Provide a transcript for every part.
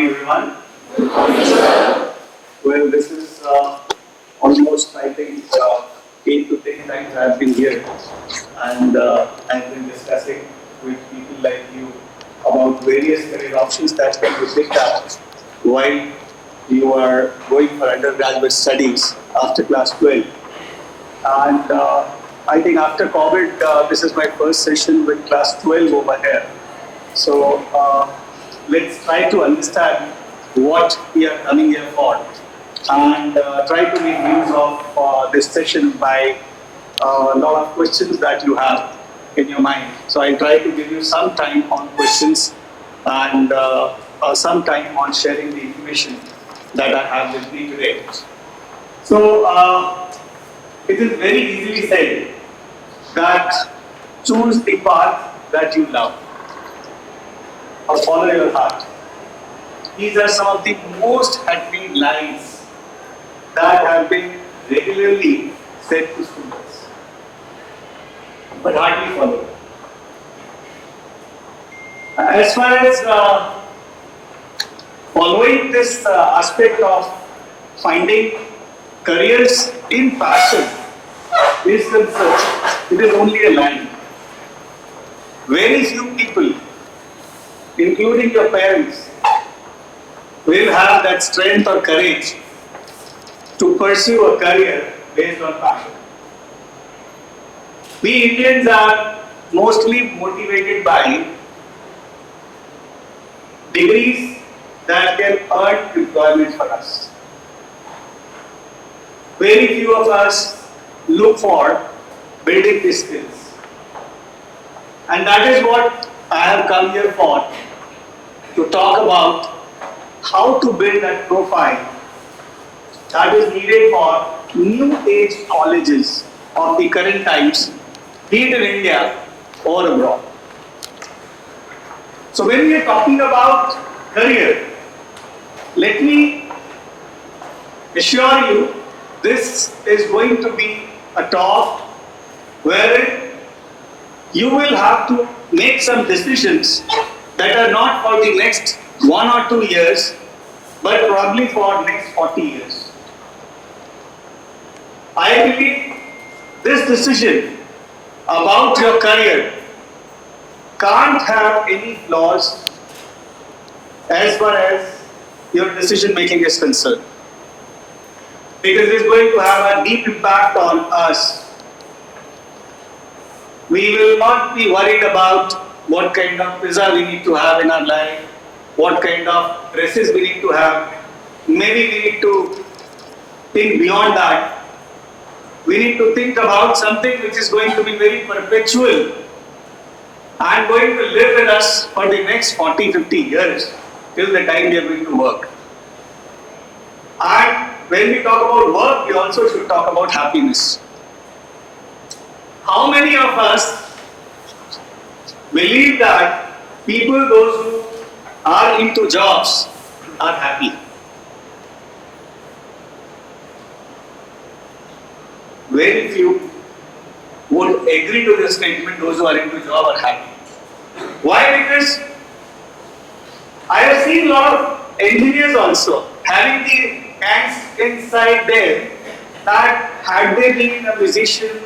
morning, everyone. Well, this is almost, I think, 8 to 10 times I've been here, and I've been discussing with people like you about various career options that can be picked up while you are going for undergraduate studies after class 12. And I think after COVID, this is my first session with class 12 over here. So let's try to understand what we are coming here for, and try to make use of this session by a lot of questions that you have in your mind. So I'll try to give you some time on questions and some time on sharing the information that I have with me today. So it is very easily said that choose the path that you love or follow your heart. These are some of the most happy lines that have been regularly said to students, but hardly followed. As far as following this aspect of finding careers in passion is concerned, it is only a line. Very few people, including your parents, will have that strength or courage to pursue a career based on passion. We Indians are mostly motivated by degrees that can earn employment for us. Very few of us look for building these skills. And that is what I have come here for, to talk about how to build that profile that is needed for new age colleges of the current times, be it in India or abroad. So when we are talking about career, let me assure you, this is going to be a talk where you will have to make some decisions that are not for the next 1 or 2 years, but probably for next 40 years. I believe this decision about your career can't have any flaws as far as your decision making is concerned, because it is going to have a deep impact on us. We will not be worried about what kind of visa we need to have in our life, what kind of dresses we need to have. Maybe we need to think beyond that. We need to think about something which is going to be very perpetual and going to live with us for the next 40, 50 years till the time we are going to work. And when we talk about work, we also should talk about happiness. How many of us believe that people, those who are into jobs, are happy? Very few would agree to this statement, those who are into job are happy. Why? Because I have seen a lot of engineers also having the angst inside there that had they been a musician,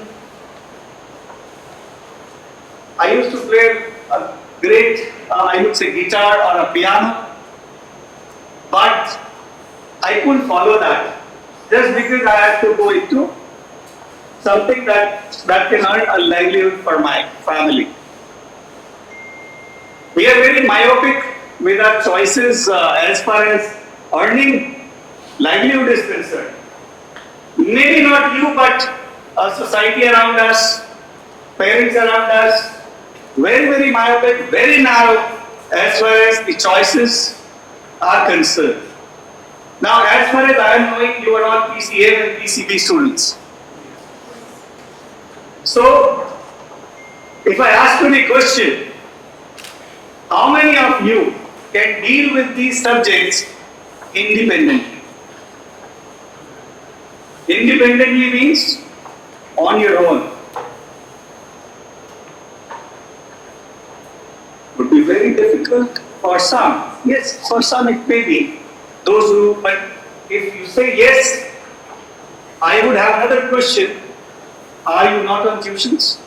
I used to play a great, I would say, guitar or a piano, but I couldn't follow that just because I had to go into something that can earn a livelihood for my family. We are very myopic with our choices as far as earning livelihood is concerned. Maybe not you, but society around us, parents around us, very, very myopic, very narrow as far as the choices are concerned. Now, as far as I am knowing, you are all PCA and PCB students. So, if I ask you the question, how many of you can deal with these subjects independently? Independently means on your own. Would be very difficult for some, Yes, for some it may be. Those who, but if you say yes, I would have another question. Are you not on tuitions?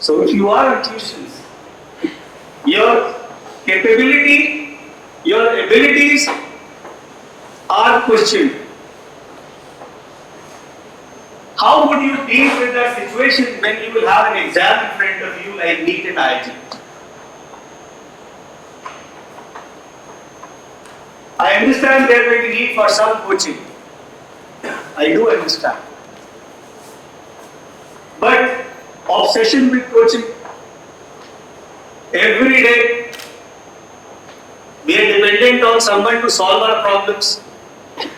So if you are on tuitions, your capability, your abilities are questioned. How would you deal with that situation when you will have an exam in front of you like NEET and IIT? I understand there may be need for some coaching. I do understand. But obsession with coaching, every day we are dependent on someone to solve our problems.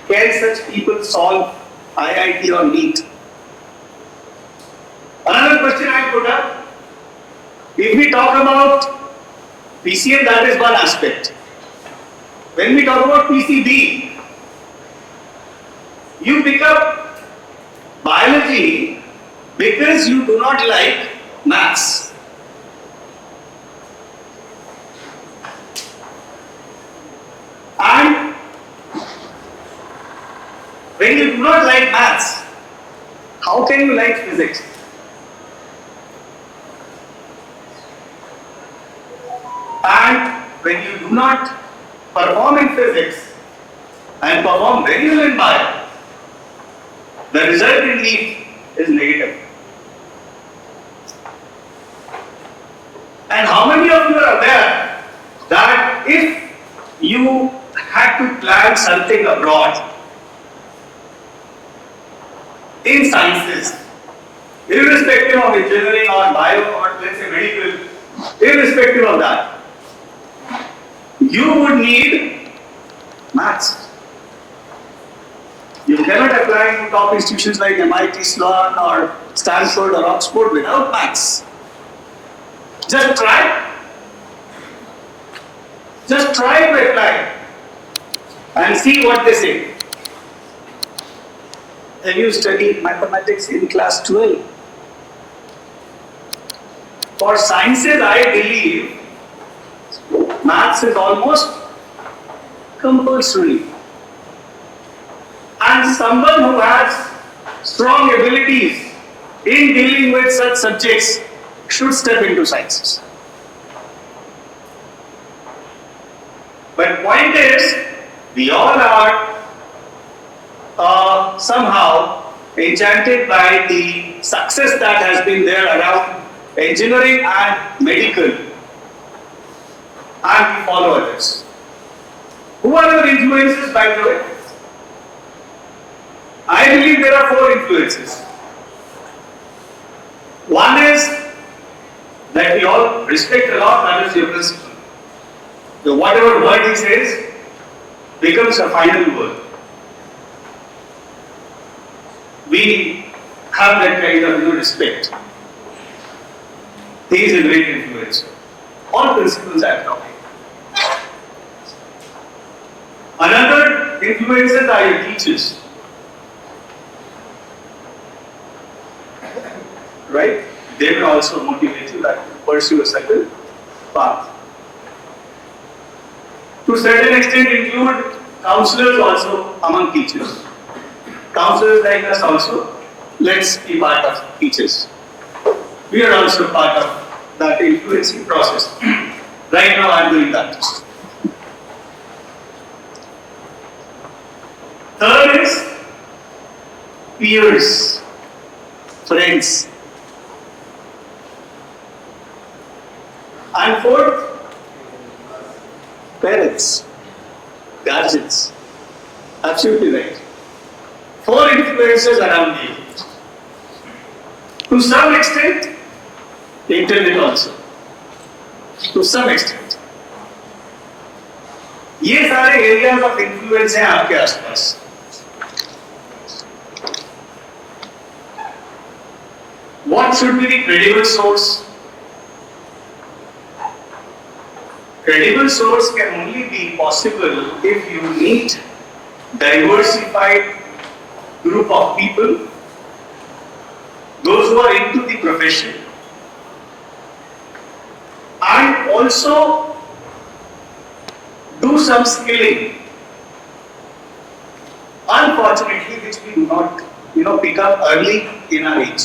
Can such people solve IIT or NEET? Another question I put up, if we talk about PCM, that is one aspect. When we talk about PCB, you pick up biology because you do not like maths. And when you do not like maths, how can you like physics? And when you do not perform in physics and perform very well in bio, the result in NEET is negative. And how many of you are aware that if you had to plan something abroad in sciences, irrespective of engineering or bio or let's say medical, irrespective of that, you would need maths. You cannot apply to top institutions like MIT, Sloan or Stanford or Oxford without maths. Just try. Just try to apply and see what they say. Have you studied mathematics in class 12? For sciences, I believe maths is almost compulsory. And someone who has strong abilities in dealing with such subjects should step into sciences. But point is, we all are somehow enchanted by the success that has been there around engineering and medical, and we follow others. Who are your influences, by the way? I believe there are 4 influences. One is that we all respect a lot, that is your principal. So whatever word he says becomes a final word. We have that kind of respect. He is a great influencer. All principles I am talking. Another influencer are your teachers. Right? They will also motivate you to pursue a certain path. To a certain extent include counselors also among teachers. Counselors like us also, let's be part of teachers. We are also part of that influencing process. Right now I am doing that. Third is peers, friends. And fourth, parents, guardians. Absolutely right. 4 influences around you. To some extent, internet also. To some extent. ये सारे areas of influence हैं आपके आसपास. What should be the credible source? Credible source can only be possible if you meet diversified group of people, those who are into the profession, and also do some skilling. Unfortunately, which we do not, pick up early in our age.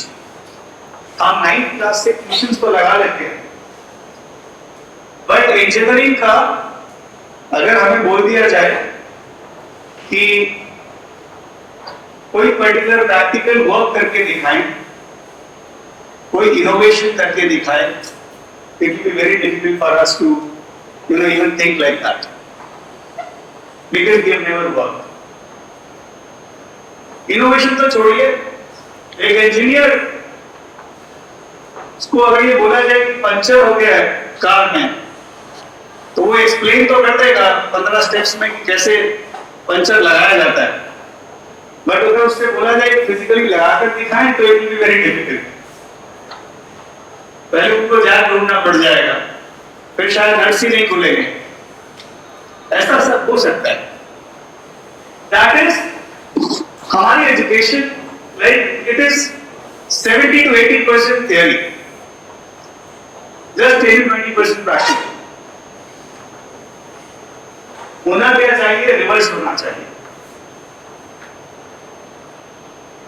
हम 9th class से tuitions को लगा लेते हैं, but engineering का अगर हमें बोल दिया जाए कि कोई पर्टिकुलर प्रैक्टिकल वर्क करके दिखाएं, कोई इनोवेशन करके दिखाएं, it will be very difficult for us to, even think like that, because we have never worked. Innovation तो छोड़िए, एक इंजीनियर उसको अगर ये बोला जाए कि पंचर हो गया है कार में, तो वो एक्सप्लेन तो कर देगा 15 स्टेप्स में कि कैसे पंचर लगाया जाता है, बट अगर उससे बोला जाए कि फिजिकली लगाकर दिखाएं तो it will be very difficult. पहले उनको जैक ढूंढना पड़ जाएगा, फिर शायद नट्स ही नहीं खुलेंगे, ऐसा सब हो सकता है। दैट इज हमारी education, like it is 70 to 80% theory, just 10 to 20% practical। होना क्या चाहिए, रिवर्स होना चाहिए।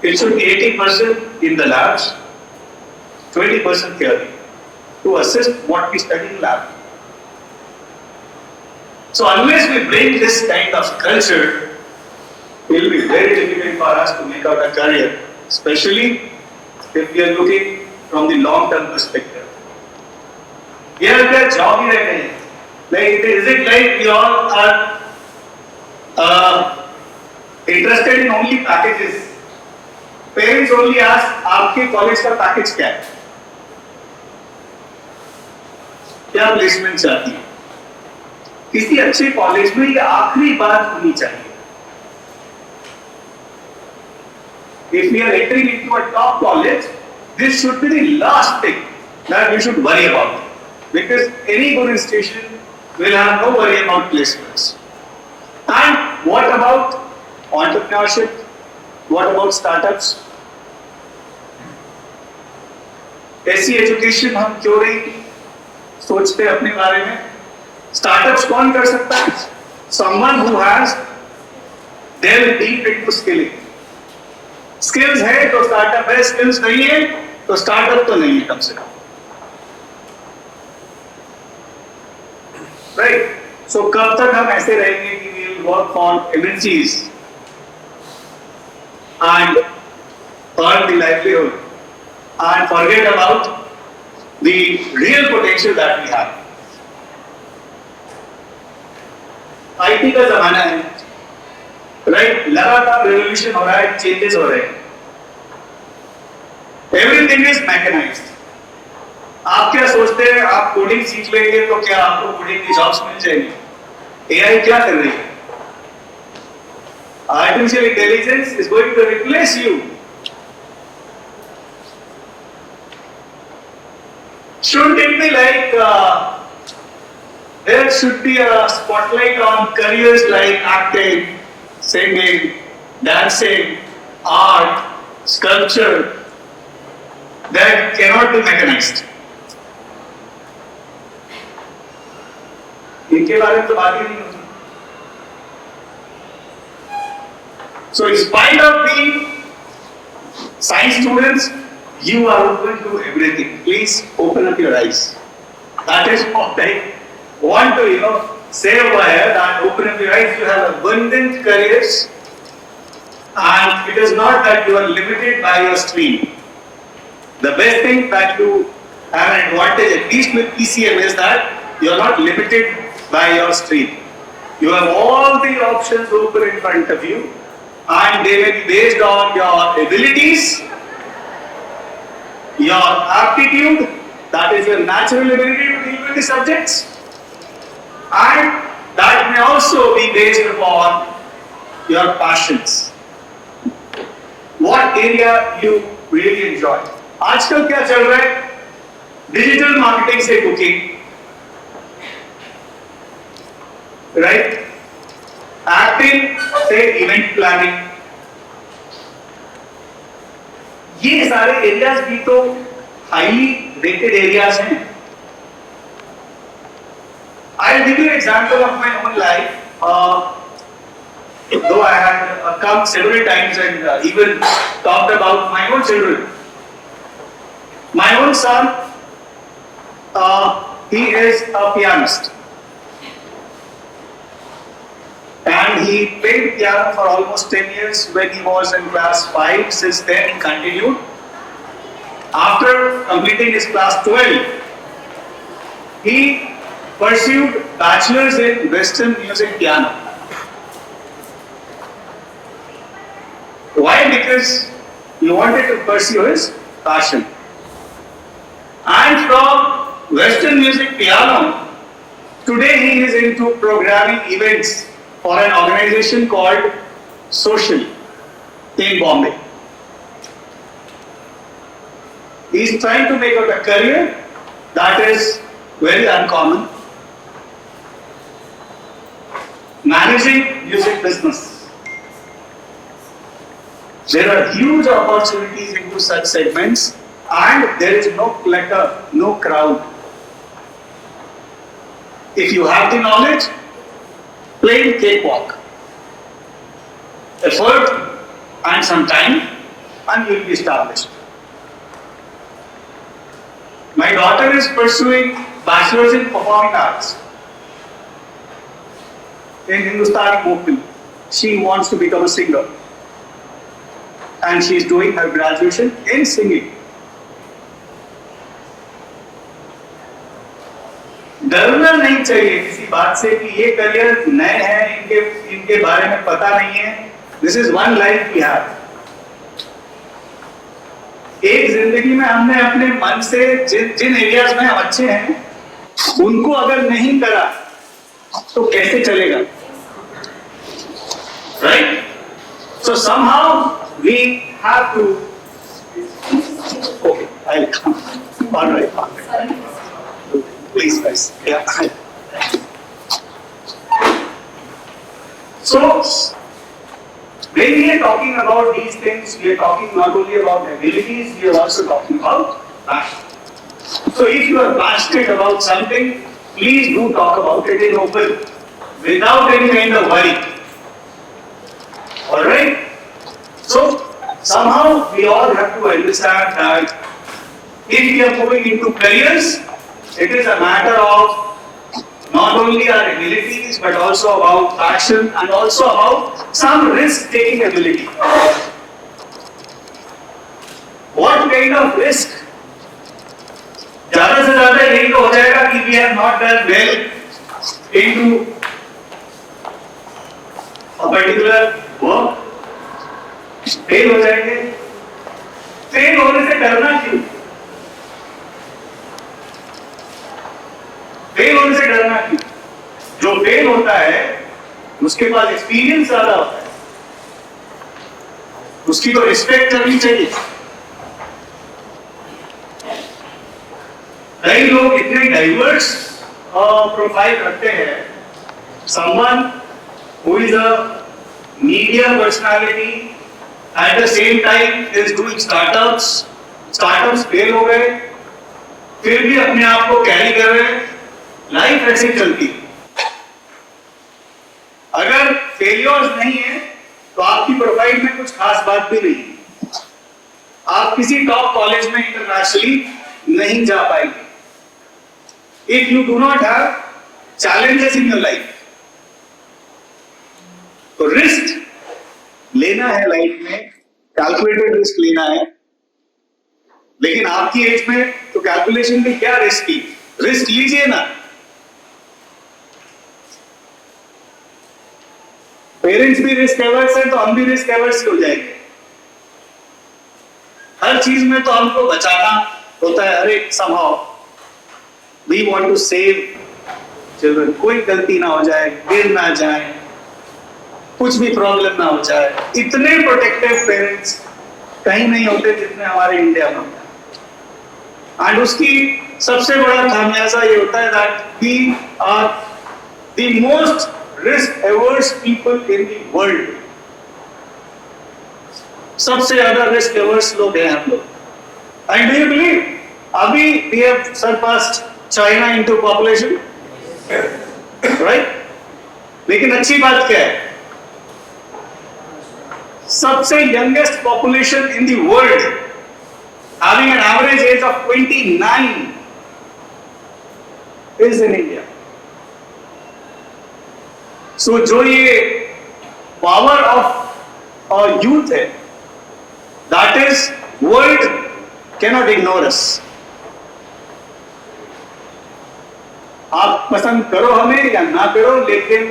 It should be 80% in the labs, 20% theory to assess what we study in lab. So unless we bring this kind of culture, it will be very difficult for us to make out a career, especially if we are looking from the long-term perspective. Here there are job ही रह गए हैं. Like, is it like we all are interested in only packages? Parents only ask, आपके college का package क्या है? क्या placement चाहती है? किसी अच्छे कॉलेज में ये आखिरी बात होनी चाहिए. If we are entering into a top college, this should be the last thing that we should worry about, because any good institution will have no worry about placements. And what about entrepreneurship? What about startups? ऐसी education हम क्यों नहीं सोचते अपने बारे में? Startups कौन कर सकता है? Someone who has delved deep into skilling. Skills है तो स्टार्टअप है, स्किल्स नहीं है तो स्टार्टअप तो नहीं है कम से कम. राइट? सो कब तक हम ऐसे रहेंगे कि we will work for MNCs and earn the livelihood and forget about the real potential that we have. IT का जमाना है, राइट? लगातार रेवोल्यूशन हो रहा है, चेंजेस हो रहे हैं. Everything is mechanised. आप क्या सोचते हैं, आप कोडिंग सीख लेंगे तो क्या आपको कोडिंग की जॉब्स मिल जाएंगी? एआई क्या कर रही है? Artificial intelligence is going to replace you. Shouldn't it be like there should be a spotlight on careers like acting, singing, dancing, art, sculpture that cannot be mechanized? इनके बारे में तो बात ही नहीं होती. So in spite of being science students, you are open to everything. Please open up your eyes. That is what I want to, say over here, that open up your eyes. You have abundant careers, and it is not that you are limited by your stream. The best thing that you have an advantage, at least with PCM, is that you are not limited by your stream. You have all the options open in front of you. And they may be based on your abilities, your aptitude, that is your natural ability to deal with the subjects, and that may also be based upon your passions. What area you really enjoy. आजकल क्या चल रहा है? Digital marketing से cooking, right? Acting से event planning, ये सारे areas भी तो हाईली रेटेड एरियाज हैं. I'll give you an example of my own life. Though I had come several times and even talked about my own children. My own son, he is a pianist. And he played piano for almost 10 years when he was in class 5. Since then, he continued. After completing his class 12, he pursued bachelor's in Western music piano. Why? Because he wanted to pursue his passion. And from Western music piano, today he is into programming events for an organization called Social in Bombay. He is trying to make out a career that is very uncommon. Managing music business. There are huge opportunities into such segments and there is no clutter, no crowd. If you have the knowledge, plain cakewalk. Effort and some time and you will be established. My daughter is pursuing bachelor's in performing arts in Hindustani vocal. She wants to become a singer. And she is doing her graduation in singing. डरना नहीं चाहिए किसी बात से कि ये career नए हैं, इनके बारे में पता नहीं है. This is one life we have. एक जिंदगी में हमने अपने मन से जिन एरियाज में हम अच्छे हैं उनको अगर नहीं करा तो कैसे चलेगा? Right? So somehow we have to. Okay, I'll come. All right. Please, guys. Yeah. So, when we are talking about these things, we are talking not only about abilities, we are also talking about passion. So, if you are passionate about something, please do talk about it in open, without any kind of worry. All right. So, somehow we all have to understand that if we are moving into careers, it is a matter of not only our abilities but also about passion and also about some risk-taking ability. What kind of risk? ज़्यादा से ज़्यादा यही तो हो जाएगा कि we have not done well into a particular work. Fail हो जाएंगे. फेल होने से डरना क्यों? फेल होने से डरना क्यों? जो फेल होता है उसके पास एक्सपीरियंस ज्यादा होता है, उसकी तो रिस्पेक्ट करनी चाहिए. कई लोग इतने डाइवर्स प्रोफाइल रखते हैं. Someone who is a media personality at the same time is doing startups fail हो गए, फिर भी अपने आप को कैरी कर रहे हैं. लाइफ ऐसे चलती है. अगर फेलियर्स नहीं है तो आपकी प्रोफाइल में कुछ खास बात भी नहीं. आप किसी टॉप कॉलेज में इंटरनेशनली नहीं जा पाएंगे. If you do not have challenges in your life. तो रिस्क लेना है लाइफ में, कैलकुलेटेड रिस्क लेना है. लेकिन आपकी एज में तो कैलकुलेशन में क्या रिस्क की? रिस्क लीजिए ना. पेरेंट्स भी रिस्क एवर्स हैं तो हम भी रिस्क एवर्स हो जाएंगे. हर चीज में तो हमको बचाना होता है. अरे somehow we want to save children. कोई गलती ना हो जाए, गिर ना जाए, कुछ भी प्रॉब्लम ना हो जाए. इतने प्रोटेक्टिव पेरेंट्स कहीं नहीं होते जितने हमारे इंडिया में. एंड उसकी सबसे बड़ा खामियाजा ये होता है that we are the most risk averse people in the world. सबसे ज्यादा रिस्क एवर्स लोग हैं हम लोग. एंड डू यू बिलीव अभी we have surpassed China into population. Right? लेकिन अच्छी बात क्या है, सबसे youngest population in the world having an average age of 29 is in India. So जो ये पावर ऑफ यूथ है, that is world cannot ignore us. आप पसंद करो हमें या ना करो, लेकिन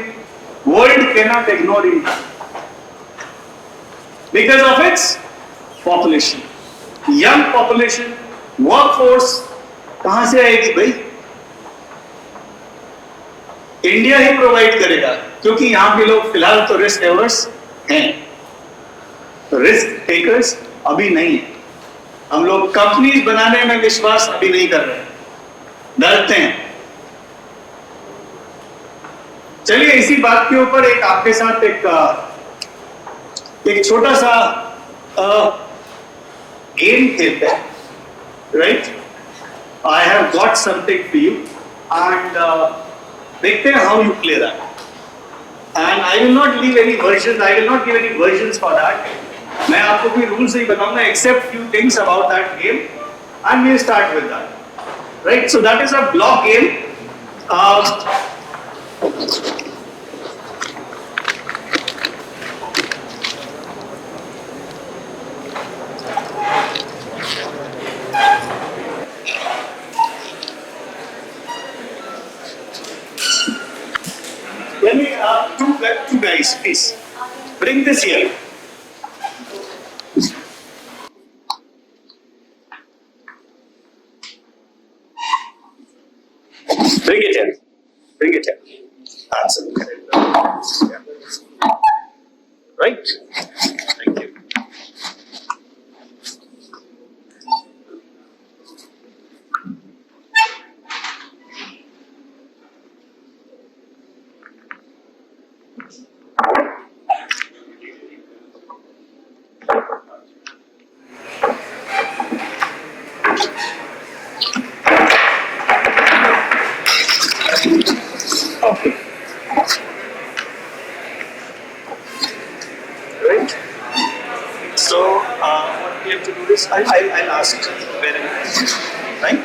world cannot ignore India because of its population. Young population, workforce कहां से आएगी भाई? इंडिया ही प्रोवाइड करेगा, क्योंकि यहां के लोग फिलहाल तो रिस्क एवर्स हैं, रिस्क टेकर्स अभी नहीं है. हम लोग कंपनीज बनाने में विश्वास अभी नहीं कर रहे, डरते हैं. चलिए इसी बात के ऊपर एक आपके साथ एक छोटा सा गेम खेलते हैं, right? I have got something for you and देखते हैं how you play that. And I will not leave any version, I will not give any versions for that. मैं आपको कोई रूल्स नहीं बताऊंगा except few things about that game and we start with that, right? So that is a block game. Let me, two guys, please. Bring this here. Bring it here. Bring it here. Answer. Right? Thank you. Okay. Right. So what we have to do is I'll ask where it is, right?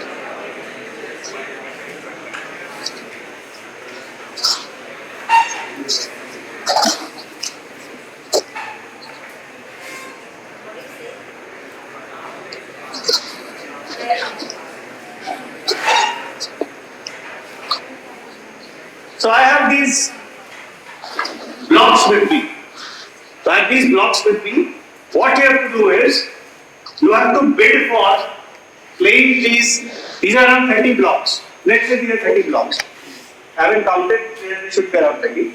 So I have these blocks with me. So I have these blocks with me. What you have to do is, you have to bid for playing these. These are around 30 blocks. Let's say these are 30 blocks. I haven't counted. There should be around 30.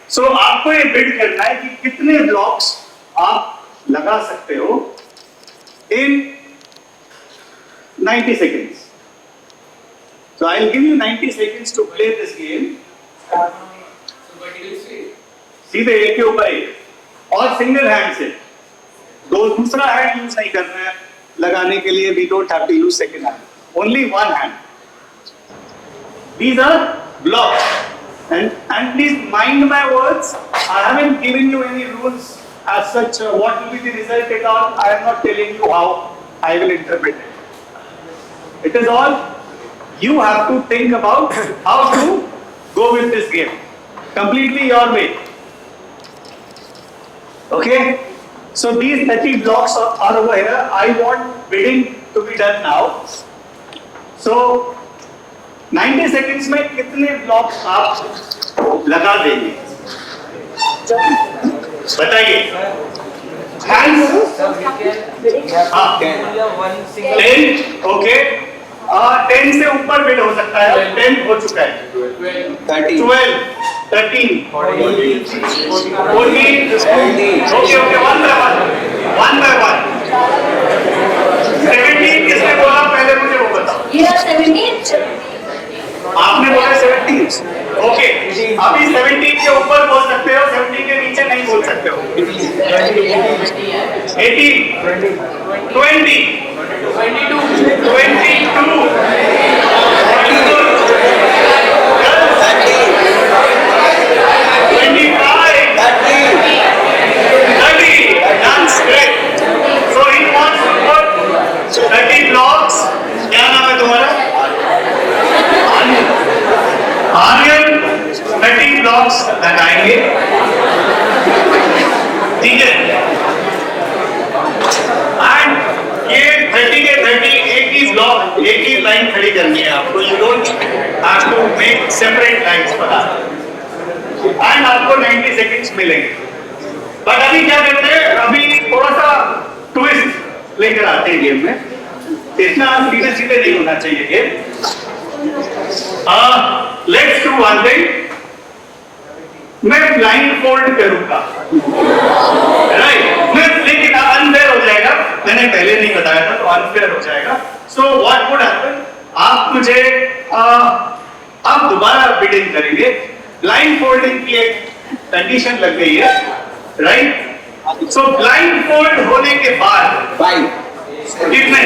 So आपको ये bid करना है कि कितने blocks आप लगा सकते हो in 90 seconds. So I'll give you 90 seconds to play this game. सीधे एक के ऊपर एक और सिंगल हैंड से. दूसरा हैंड यूज नहीं करना है लगाने के लिए. We don't have to use second hand. Only one hand. These are blocks. And please mind my words. I haven't given you any rules as such. What will be the result at all? I am not telling you how I will interpret it. It is all you have to think about how to go with this game. Completely your way. Okay? So these 30 blocks are over here. I want bidding to be done now. So 90 seconds में कितने blocks आप लगा देंगे? बताइए. Hands? हाँ. 10. Okay. 10 से ऊपर bid हो सकता है. 10 हो चुका है. 12, 13, 14. Okay, one by one. 17 किसने बोला पहले मुझे वो बताओ. 17. आपने बोला 17. ओके, अभी 17 के ऊपर बोल सकते हो, 17 के नीचे नहीं बोल सकते हो. 18, 20, 22, 22. लगाएंगे, ठीक है। एंड ये 30 के 30 एक ही ब्लॉक, एक ही लाइन खड़ी करनी है आपको, you don't have to make separate lines for that. And आपको 90 सेकंड्स मिलेंगे। बट अभी क्या करते हैं, अभी थोड़ा सा ट्विस्ट लेकर आते हैं गेम में। इतना सीधे सीधे नहीं होना चाहिए game. Let's do one thing, मैं ब्लाइंड फोल्ड करूंगा, राइट? मैं लेकिन अनफेयर हो जाएगा, मैंने पहले नहीं बताया था तो अनफेयर हो जाएगा। सो व्हाट वुड हैपन, आप मुझे आप दोबारा बिडिंग करेंगे। ब्लाइंड फोल्डिंग की एक कंडीशन लग गई है, राइट? सो ब्लाइंड फोल्ड होने के बाद कितने?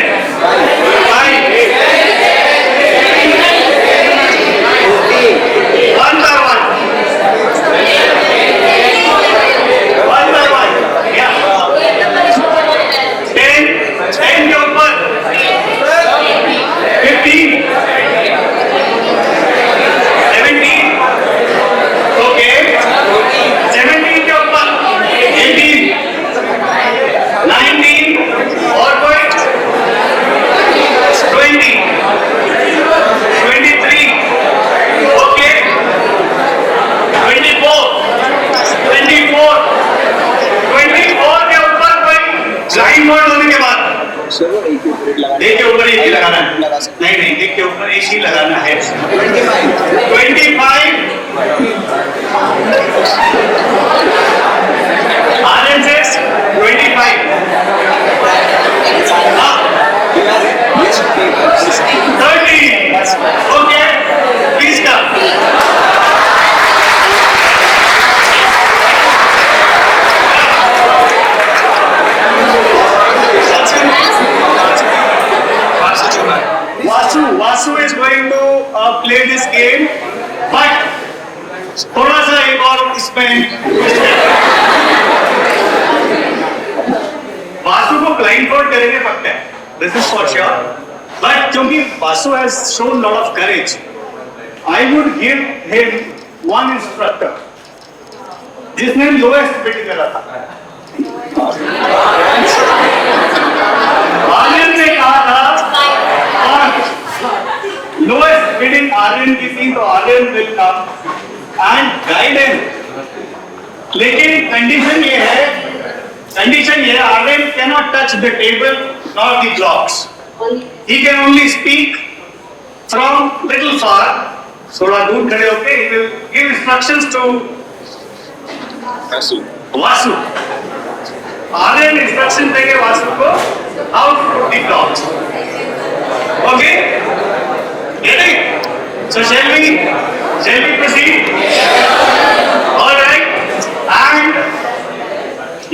1 by 1 10 के ऊपर 15 17 ओके 17 के ऊपर 18 19 और कोई 20 23 ओके 24 के ऊपर कोई लाइन मोड होने के बाद एक के ऊपर एक ही लगाना है। नहीं, एक के ऊपर एक ही लगाना है। 25 RNS 25 30 okay please come. Vasu is going to play this game, but थोड़ा सा एक और इसमें वासु को blindfold करेंगे पक्का है, this is for sure. But क्योंकि Vasu has shown lot of courage, I would give him one instructor जिसने lowest bid करा था। आर्यन ने कहा था lowest bidding आर्यन की थी, तो Aryan will come and guide him। लेकिन कंडीशन ये है Aryan cannot touch the table nor the blocks, he can only speak from little far, थोड़ा दूर खड़े होके he will give instructions to Vasu. Aryan instruction देंगे वासु को how to put the blocks, okay? Getting? So shall we proceed? All right. And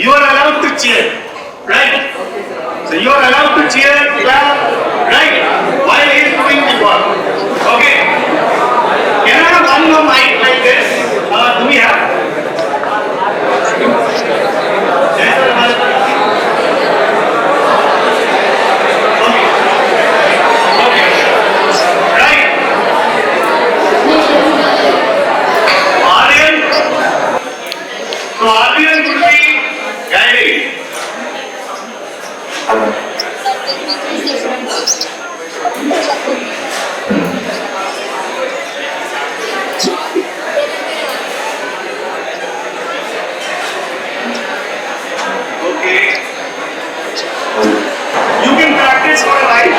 you are allowed to cheer, right? So you are allowed to cheer, clap, right? While he is doing the work. Okay. Can I have one more mic like this? Do we have? Yes, sir. So Aryan will be guiding. Okay. You can practice for a while.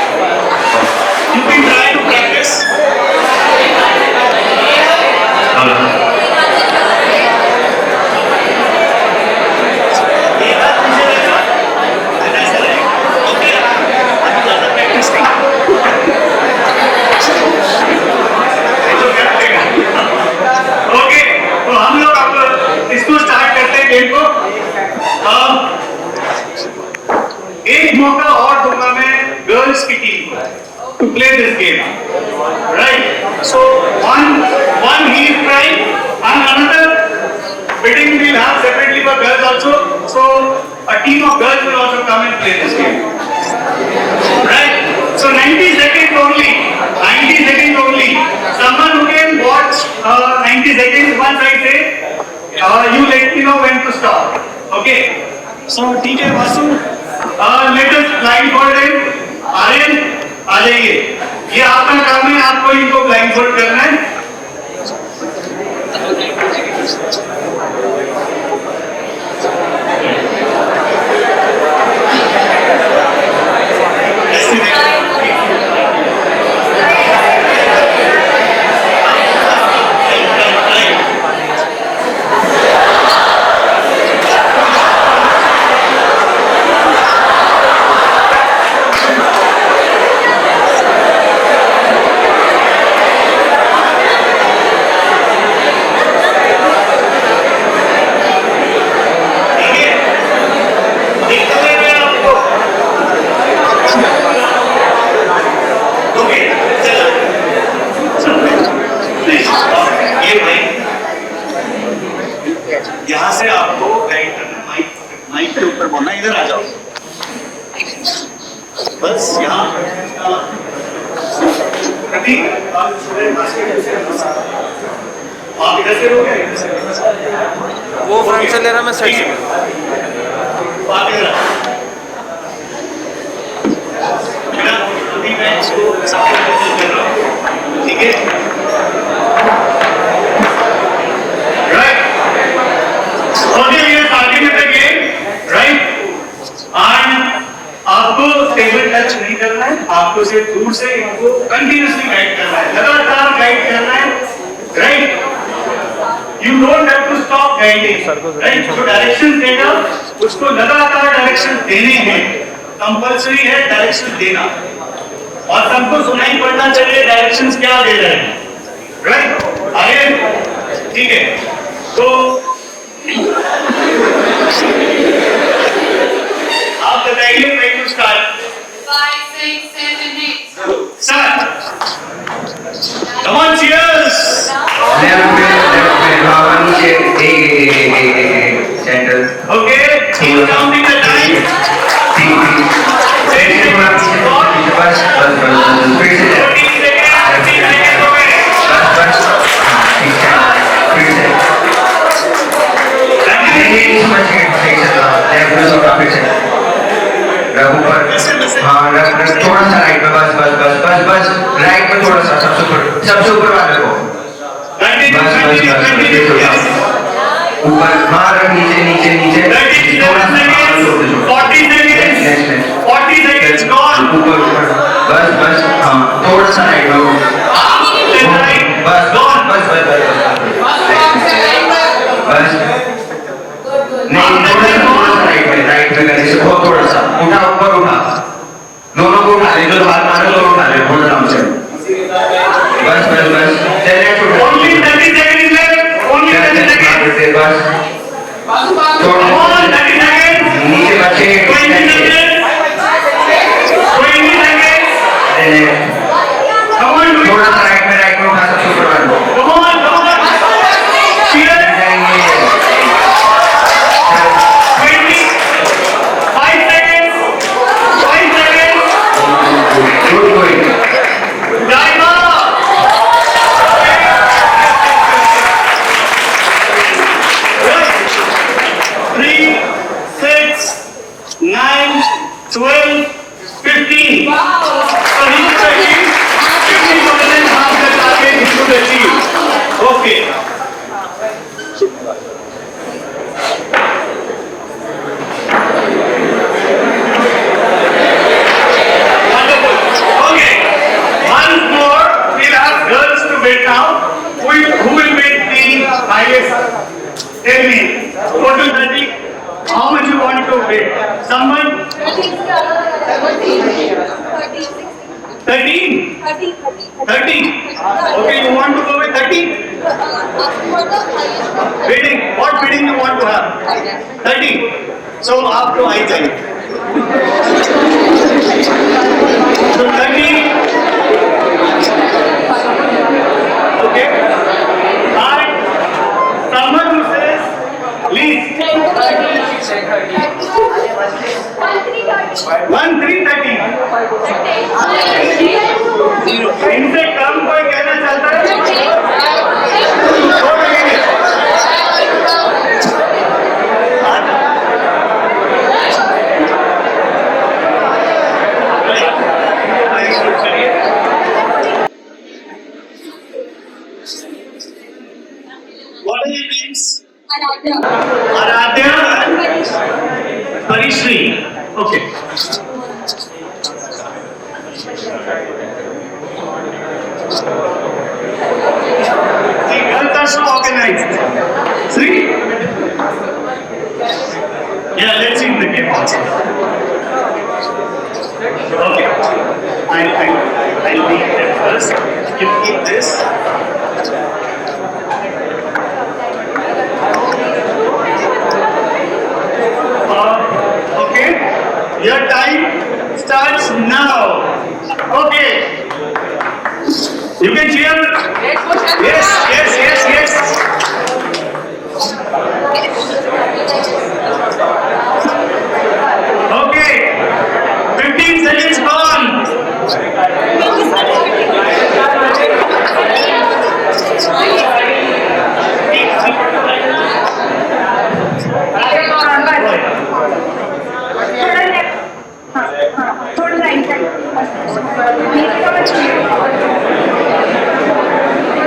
You can try to practice. एक मौका और दूंगा मैं girls की team को to play this game, right? So one he is trying and another bidding we'll have separately for girls also. So a team of girls will also come and play this game, right? So 90 seconds only. 90 seconds only. Someone who can watch 90 seconds once I say You let me know when to stop. Okay. So ठीक है Vasu. Let us blindfold him. Aryan आ जाइए. ये आपका काम है, आपको इनको blindfold करना है. यहाँ से आपको गाइड करना, माइक के ऊपर बोलना, इधर आ जाओ बस यहाँ. आप इधर से रहोगे, वो फ्रंट से ले रहा, मैं साइड से. आप इधर अभी मैं इसको कर रहा हूँ, ठीक है. Okay, we are starting with the game, right? And आपको टेबल टच नहीं करना है, आपको सिर्फ दूर से इनको कंटिन्यूसली गाइड करना है, लगातार गाइड करना है, right? You don't have to stop guiding, right? जो डायरेक्शन देगा, उसको लगातार डायरेक्शन देने हैं, कंपल्सरी है डायरेक्शन देना, और सबको सुनाई पड़ना चाहिए डायरेक्शंस क्या दे रहे हैं, right? आगे, ठीक है? तो आप बताइए when to start. 5, 6, 7, 8. Start. Come on, cheers. Left mid, center. Okay, keep counting the time. बस 30 seconds हो गए. बस ठीक है. फिर से. हाँ थोड़ा सा राइट में, बस बस बस बस बस राइट में थोड़ा सा, सबसे ऊपर वाले को बस बस बस ऊपर. हाँ नीचे नीचे नीचे थोड़ा सा 40 seconds gone. ऊपर ऊपर बस बस. हाँ थोड़ा सा राइट में, बस बस बस बस नहीं थोड़ा सा राइट में करने से बहुत थोड़ा सा उठा, ऊपर उठा, दोनों को उठा ले, जो हाथ मारे दोनों उठा ले, बहुत आराम से. बस बस बस चलिए छोटे. Only 30 seconds left. Only 30 seconds. बस Come on, 30 seconds. नीचे बच्चे 20 seconds. 20 seconds. Come on, do it. थोड़ा सा राइट में उठा, सबसे ऊपर वाले. Come on, come on. Cheers. 5 seconds. 5 seconds. Good going. Time up. 3, 6, 9, 12, 15. So he should achieve 50% half the target he should achieve. Okay. Wonderful. Okay. Once more, we'll have girls to bid now. Who will bid the highest? Tell me. Total 30. How much you want to bid? Someone? 13? 30? Okay, you want to go with 30? Bidding. What bidding you want to have? 30. So, आपको आई चाहिए. So 30. Okay. And someone who says least. 1, 3, 30. इनसे कम कोई कहना चाहता है? Aradhya Parishri. Okay. See, girls are so organized. See? Yeah, let's see the game also. Okay. I'll leave them first. You keep this. Okay. Your time starts now. Okay. You can cheer. Yes, yes, yes, yes. Okay. 15 seconds gone.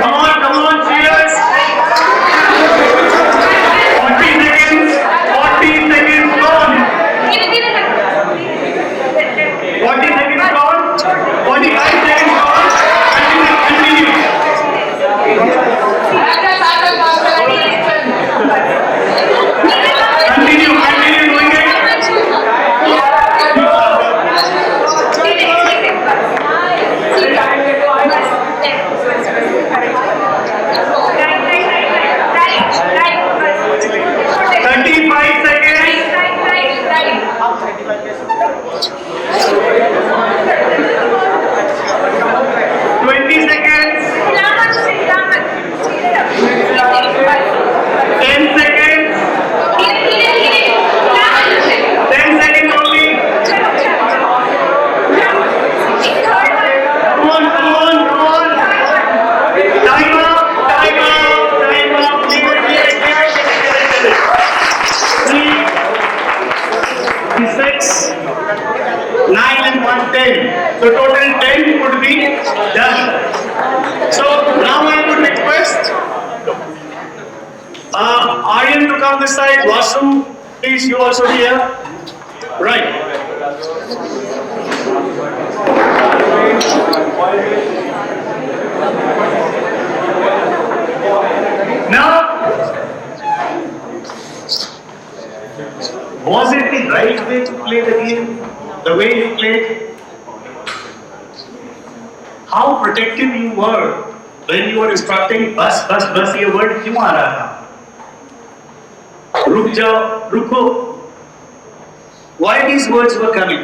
Come on, cheers. 40 seconds. 40 seconds gone. 40 seconds gone. 45 seconds gone. Continue. Continue doing it. 35 seconds. 20 seconds. 10 seconds. 10 seconds only. Come on. Time up. Clear it. 3, 6, 9 and 1, 10. So total 10 would be done. So now I would request Aryan to come this side. Vasu, please, you also be here. Right. Now, was it the right way to play the game? The way you played? How protective you were when you were instructing bus, ये word क्यों आ रहा था? रुक जाओ, रुको. Why these words were coming?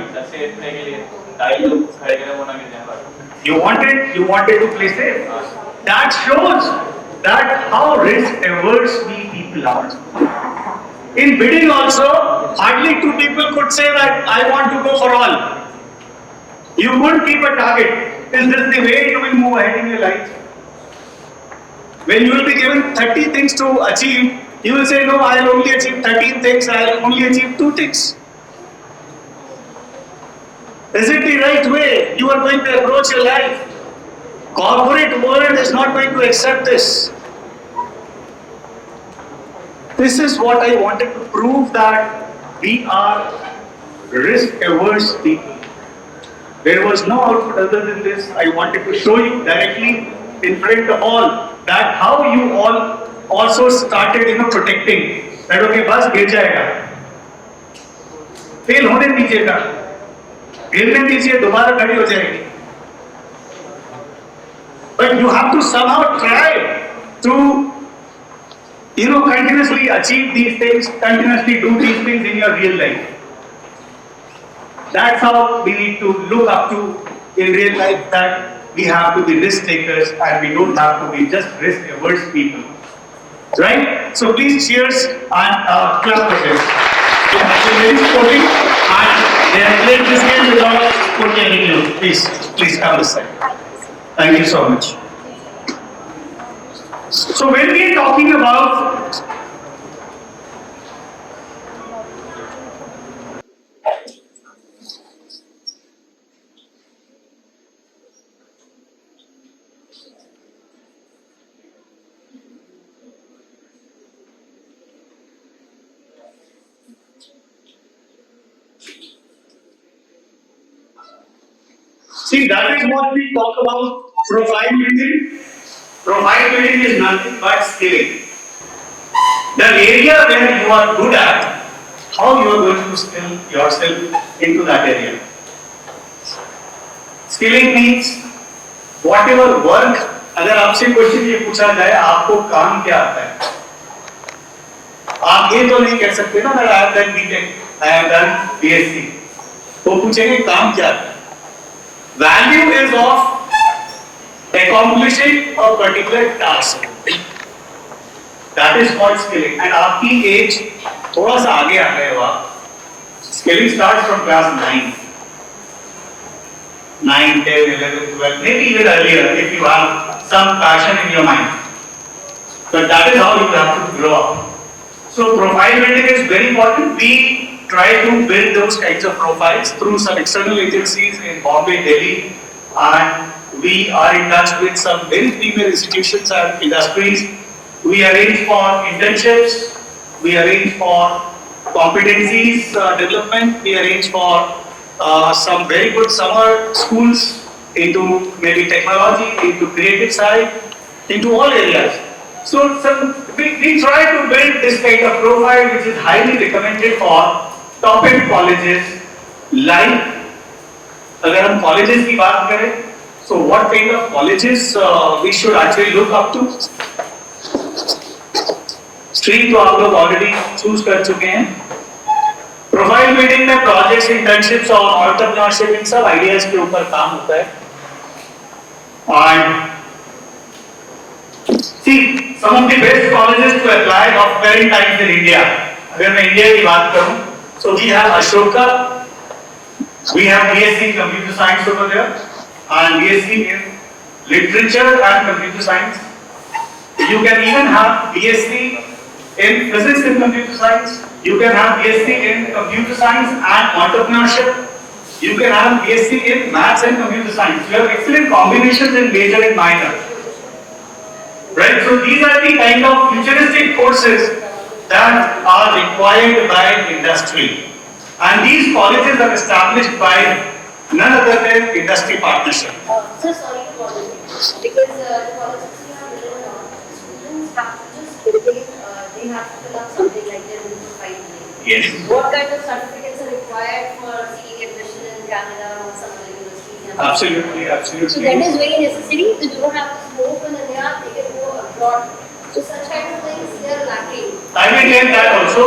You wanted to play safe. That shows that how risk averse we people are. In bidding also, hardly two people could say that I want to go for all. You could keep a target. Is this the way you will move ahead in your life? When you will be given 30 things to achieve, you will say, no, I will only achieve 13 things, I will only achieve 2 things. Is it the right way you are going to approach your life? Corporate world is not going to accept this. This is what I wanted to prove, that we are risk-averse people. There was no output other than this. I wanted to show you directly in front of all that how you all also started, protecting. That okay, bus गिर जाएगा, fail होने दीजिएगा, गिरने दीजिए, दोबारा खड़ी हो जाएगी. But you have to somehow try to, continuously achieve these things, continuously do these things in your real life. That's how we need to look up to in real life, that we have to be risk takers and we don't have to be just risk averse people. Right? So please cheers and clap for them. They have been very sporting and they have played this game without putting any clue. Please come this side. Thank you so much. So when we are talking about See, that is what we talk about profile building. Profile building is nothing but skilling. The area where you are good at, how you are going to skill yourself into that area. Skilling means whatever work, अगर आपसे question ये पूछा जाए आपको काम क्या आता है, आप ये तो नहीं कह सकते ना that I have done BTech, I have done BSc. वो पूछेंगे काम क्या आता है. Value is of accomplishing a particular task. That is called skilling. And आपकी एज थोड़ा सा आगे आ गए हो आप. Skilling starts from class 9. 9, 10, 11, 12, maybe even earlier if you have some passion in your mind. But that is how you have to grow up. So profile building is very important. We try to build those kinds of profiles through some external agencies in Bombay, Delhi, and we are in touch with some very premier institutions and industries. We arrange for internships, we arrange for competencies development, we arrange for some very good summer schools into maybe technology, into creative side, into all areas. So we try to build this kind of profile which is highly recommended for top-end colleges like, अगर हम colleges की बात करें, so what kind of colleges we should actually look up to? Stream तो आप लोग already choose कर चुके हैं. प्रोफाइल बिल्डिंग में प्रोजेक्ट्स, इंटर्नशिप्स और एंटरप्रेन्योरशिप इन सब आइडियाज के ऊपर काम होता है. And see, some of the best colleges to apply of current times in India. अगर मैं इंडिया की बात करूं, so we have Ashoka, we have BSc in Computer Science over there, and BSc in Literature and Computer Science. You can even have BSc in Physics and Computer Science. You can have BSc in Computer Science and Entrepreneurship. You can have BSc in Maths and Computer Science. You have excellent combinations in major and minor. Right? So these are the kind of futuristic courses that are required by industry. And these colleges are established by none other than industry partnership. Sir, sorry to bother you. Because the colleges we have written on, students have to just they have to fill up something like their profile. Yes. What kind of certificates are required for seeking admission in Canada or some other universities? Absolutely, absolutely. So that is very necessary. If you don't have to smoke in India, they can go abroad. So such kind of things they are lacking. I will tell that also.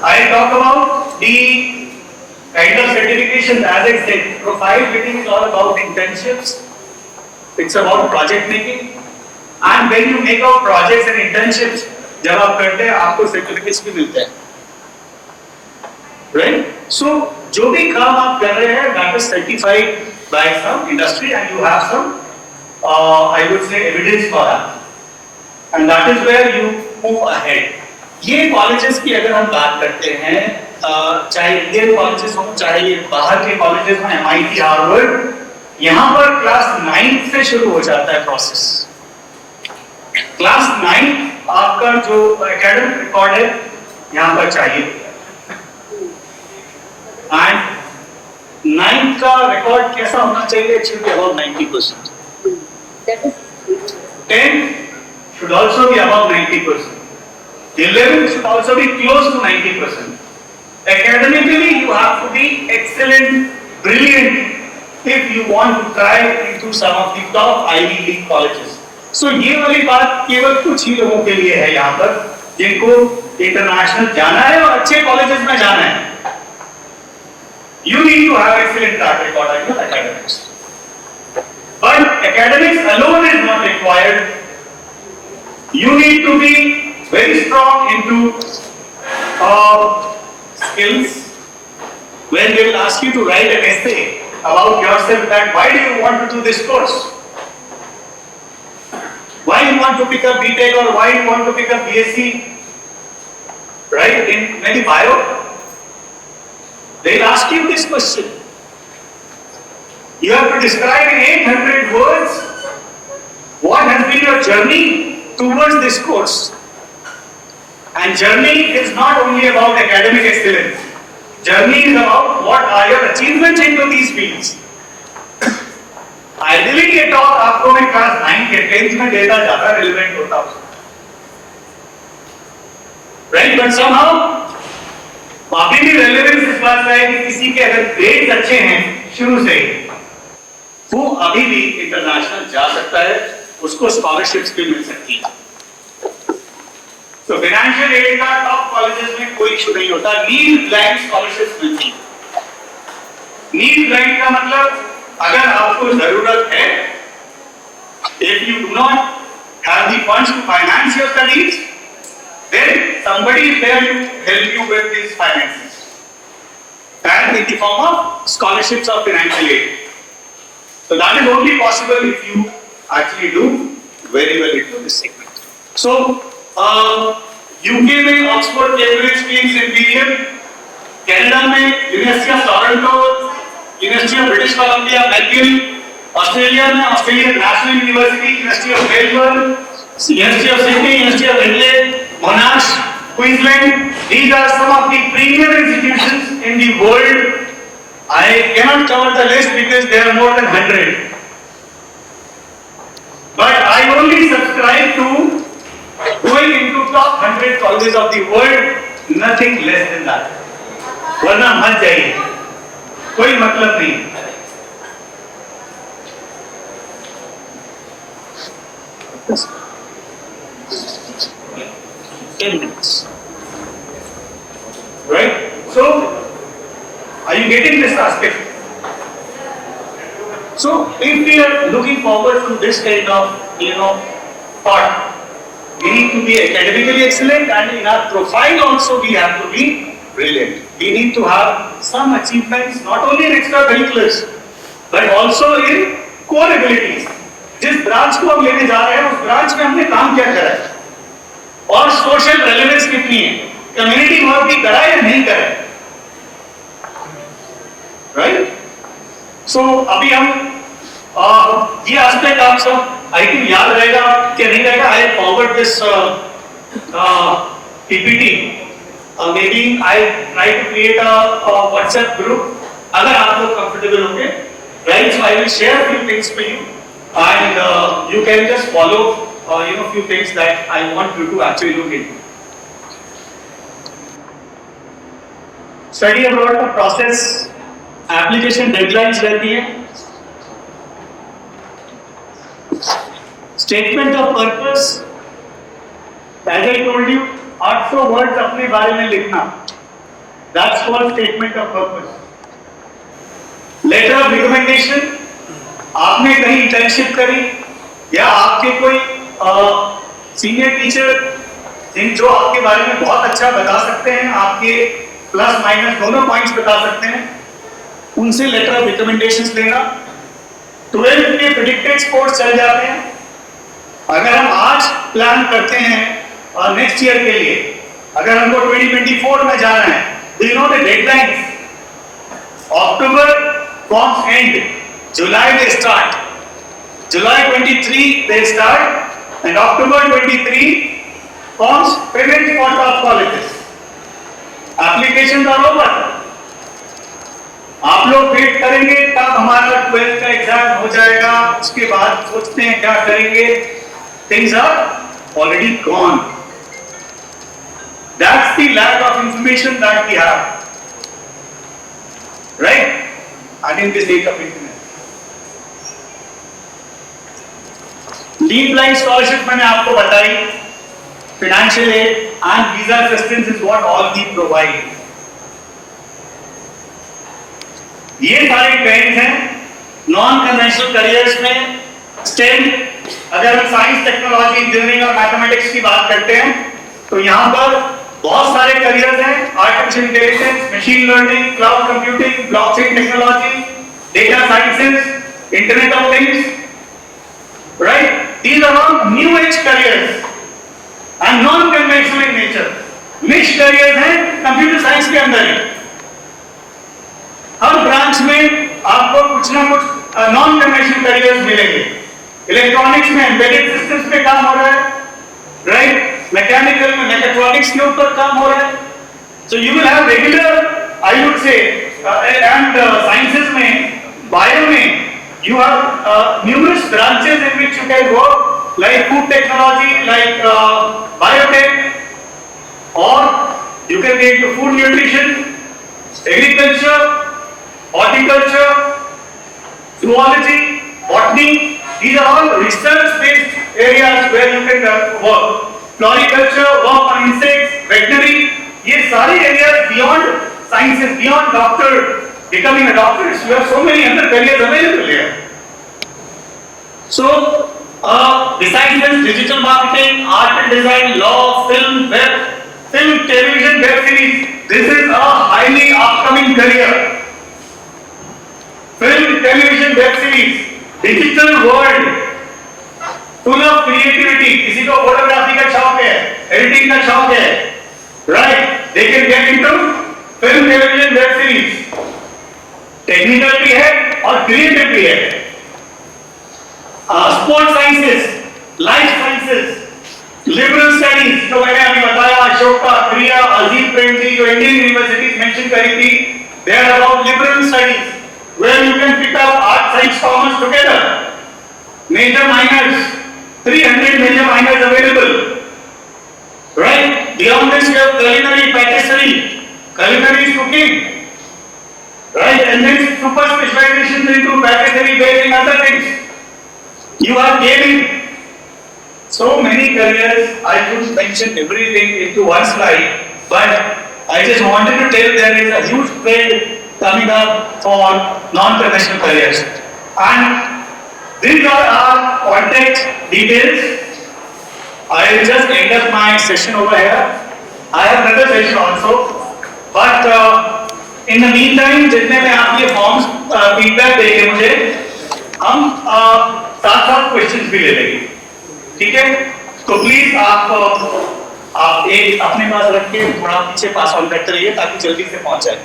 I talk about the kind of certification as I said. Profile building is all about internships. It's about project making. And when you make out projects and internships, जब आप करते हैं आपको certificates भी मिलते हैं. Right? So जो भी काम आप कर रहे हैं that is certified by some industry and you have some I would say evidence for that. And that is where you move ahead. ये कॉलेजेस की अगर हम बात करते हैं, चाहे इंडियन कॉलेजेस हों, चाहे ये बाहर के कॉलेजेस हों, MIT, हार्वर्ड, यहाँ पर क्लास 9 से शुरू हो जाता है प्रोसेस. क्लास 9 आपका जो एकेडमिक रिकॉर्ड है यहाँ पर चाहिए. एंड 9 का रिकॉर्ड कैसा होना चाहिए? It should be above 90%. 10 should also be above 90%. 11 should also be close to 90%. Academically, you have to be excellent, brilliant, if you want to try into some of the top Ivy League colleges. So ये वाली बात केवल कुछ ही लोगों के लिए है यहाँ पर, जिनको इंटरनेशनल जाना है और अच्छे कॉलेजेस में जाना है. You need to have excellent track record in your academics. But academics alone is not required. You need to be very strong into skills. When they will ask you to write an essay about yourself, that why do you want to do this course? Why you want to pick up BTech or why you want to pick up BSc? Right? In maybe bio, they'll ask you this question. You have to describe in 800 words what has been your journey towards this course. And journey is not only about academic excellence. Journey is about what are your achievements into these fields. Ideally ये talk आपको मैं class 9 के 10th में देता ज्यादा relevant होता है, right? But somehow अभी भी रेलेवेंस इस बात का है कि किसी के अगर ग्रेड्स अच्छे हैं शुरू से ही, वो अभी भी इंटरनेशनल जा सकता है, उसको स्कॉलरशिप्स भी मिल सकती है। तो फाइनेंशियल एड का टॉप कॉलेजेस में कोई इशू नहीं होता, नीड ब्लाइंड स्कॉलरशिप्स मिलती है। नीड ब्लाइंड का मतलब अगर आपको जरूरत है, if you do not have the funds to finance your studies, then somebody is there to help you with these finances, and in the form of scholarships or financial aid. So that is only possible if you actually do very well into this segment. So UK में Oxford, Cambridge, Queens, Imperial, Canada में University of Toronto, University of British Columbia, McGill, Australia में Australian National University, University of Melbourne, University of Sydney, University of Adelaide, Monash, Queensland. These are some of the premier institutions in the world. I cannot cover the list because there are more than 100. But I only subscribe to going into top 100 colleges of the world, nothing less than that. वरना मत जाइए, कोई मतलब नहीं. 10 minutes. Right? So, are you getting this aspect? So, if we are looking forward to this kind of, thought, we need to be academically excellent, and in our profile also we have to be brilliant. We need to have some achievements, not only in extracurriculars, but also in core abilities. जिस branch को हम लेने जा रहे हैं, उस branch में हमने काम क्या करा है, और सोशल रेलेवेंस कितनी है, कम्युनिटी वर्क भी करा है या नहीं करा है, राइट? सो अभी हम ये एस्पेक्ट आप सब आई थिंक याद रहेगा कि नहीं रहेगा. I forward this PPT, maybe I try to create a WhatsApp group, अगर आप लोग कंफर्टेबल होंगे, right? So I will share few things with you, and you can just follow few things that I want you to actually look into. Study abroad का process, application deadlines रहती है, statement of purpose, as I told you, 800 words अपने बारे में लिखना, that's called statement of purpose. Letter of recommendation, आपने कहीं internship करी या आपके कोई सीनियर टीचर जो आपके बारे में बहुत अच्छा बता सकते हैं, आपके प्लस माइनस दोनों पॉइंट्स बता सकते हैं, उनसे लेटर ऑफ रिकमेंडेशंस लेना. 12th के प्रेडिक्टेड स्कोर्स चल जाते हैं. अगर हम आज प्लान करते हैं नेक्स्ट ईयर के लिए, अगर हमको 2024 में जाना है, do you know the deadlines? October forms end, July they start, July 23 they start, and October 23 forms payment for top colleges. Applications are over. आप लोग वेट करेंगे तब हमारा 12th का एग्जाम हो जाएगा, उसके बाद सोचते हैं क्या करेंगे. Things are already gone. That's the lack of information that we have, right? I think this sake of internet. Lead blind scholarship मैंने आपको बताई, financial aid and visa assistance is what all we provide. ये सारे trends हैं. Non conventional careers में STEM, अगर हम science, technology, engineering और मैथमेटिक्स की बात करते हैं, तो यहाँ पर बहुत सारे करियर्स हैं. Artificial intelligence, machine learning, cloud computing, blockchain technology, data sciences, internet of things, right? These are all new age careers and non-conventional in nature. Niche careers हैं कंप्यूटर साइंस के अंदर ही. हर ब्रांच में आपको कुछ ना कुछ नॉन कन्वेंशनल करियर्स मिलेंगे. Electronics में एम्बेडेड सिस्टम्स पे काम हो रहा है, राइट? मैकेनिकल में मैकेट्रॉनिक्स के ऊपर काम हो रहा है. So you will have regular, I would say, and sciences में, बायो में You have numerous branches in which you can work, like food technology, like biotech, or you can get into food nutrition, agriculture, horticulture, zoology, botany. These are all research-based areas where you can work. Floriculture, work on insects, veterinary. ये सारे areas beyond sciences, beyond doctor, becoming a doctor. You have so many other careers available here. So, besides this, digital marketing, art and design, law, film, television, web series. This is a highly upcoming career. Film, television, web series, digital world, full of creativity. किसी को photography का शौक है, editing का शौक है, right? They can get into film, television, web series. Technical भी है और क्रिएटिव भी है. Sports sciences, life sciences, liberal studies जो मैंने अभी बताया, अशोका, क्रिया, अजीम प्रेमजी जो इंडियन यूनिवर्सिटीज मेंशन करी थी, they are about liberal studies where you can pick up art, science, commerce together. Major minors, 300 major minors available. Right? Beyond this, you have culinary, patisserie. Culinary is cooking. Right? And then super specializations into patisserie, baking, other things. You are gaming. So many careers, I could mention everything into one slide, but I just wanted to tell there is a huge trend coming up for non-professional careers. And these are our contact details. I will just end up my session over here. I have another session also, but in the meantime, जितने में आप ये forms feedback देंगे मुझे, हम साथ-साथ questions भी ले लेंगे, ठीक है? तो प्लीज आप एक अपने पास रख के थोड़ा पीछे पास ऑन करते रहिए ताकि जल्दी से पहुंच जाए.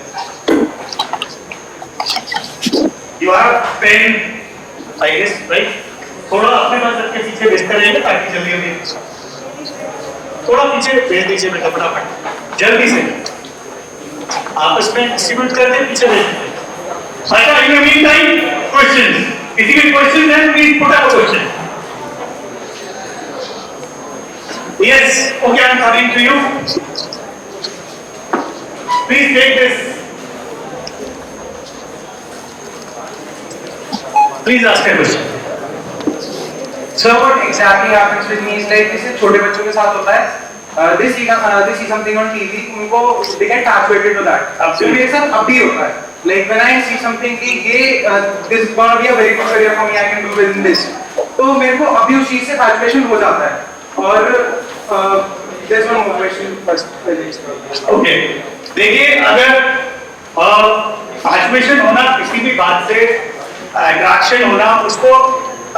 You have pen, I guess, right? थोड़ा अपने पास रख के पीछे भेजते रहिए ताकि जल्दी थोड़ा पीछे भेज दीजिए बेटा फटाफट जल्दी से आपस में डिस्ट्रीब्यूट करके पीछे भेज दीजिए. अच्छा, in the meantime, questions. If you have questions, then please put up a question. Yes, okay, I'm coming to you. Please take this. Please ask a question. Sir, what exactly happens with me is like जैसे छोटे बच्चों के साथ होता है, they see something on TV, उनको they get habituated to that. So मेरे साथ अब भी होता है. Like when I see something कि ये this is gonna be a very good career for me, I can do within this. तो मेरे को अभी उस चीज से habituation हो जाता है. और there's one more question first. Okay. देखिए अगर habituation होना किसी भी बात से attraction होना उसको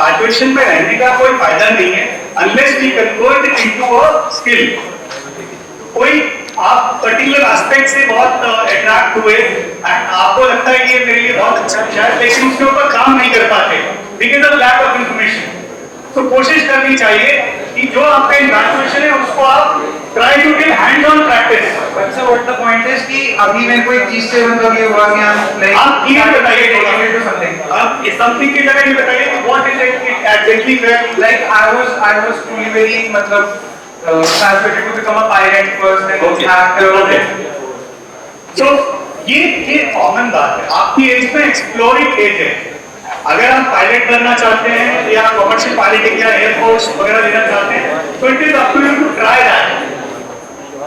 graduation में रहने का कोई फायदा नहीं है unless we convert it into a skill. कोई आप पर्टिकुलर एस्पेक्ट से बहुत अट्रैक्ट हुए एंड आपको लगता है कि ये मेरे लिए बहुत अच्छा विषय है लेकिन उसके ऊपर काम नहीं कर पाते because of lack of information. तो कोशिश करनी चाहिए कि जो आपका ग्रेजुएशन है उसको आप try to give hands on practice. But sir, what the point is कि अभी मेरे को एक चीज से मतलब ये हुआ कि आप क्लियर बताइए आप इस समथिंग की जगह ये बताइए कि what is it exactly where like I was truly very मतलब fascinated to become a pilot first and actor. So ये कॉमन बात है. आपकी एज में एक्सप्लोरिंग एज है. अगर हम पायलट बनना चाहते हैं या कमर्शियल पायलटिंग या एयरफोर्स वगैरह लेना चाहते हैं तो it is up to you to try that.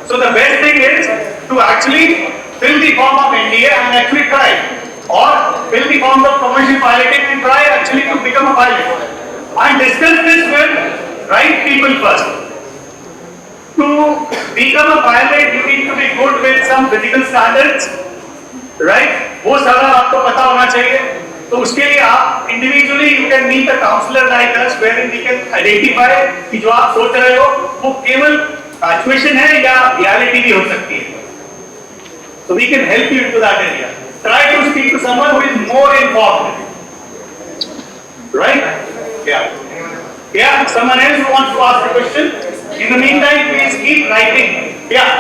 So the best thing is to actually fill the form of NDA and actually try, or fill the form of commercial piloting and try actually to become a pilot. And discuss this with right people first. To become a pilot, you need to be good with some physical standards, right? वो सारा आपको पता होना चाहिए. तो उसके लिए आप individually you can meet a counselor like us, wherein we can identify कि जो आप सोच रहे हो वो केवल ग्रेजुएशन है या रियलिटी भी हो सकती है. So we can help you into that area. Try to speak to someone who is more informed. Right? Yeah. Yeah. Someone else who wants to ask a question. In the meantime, please keep writing. Yeah.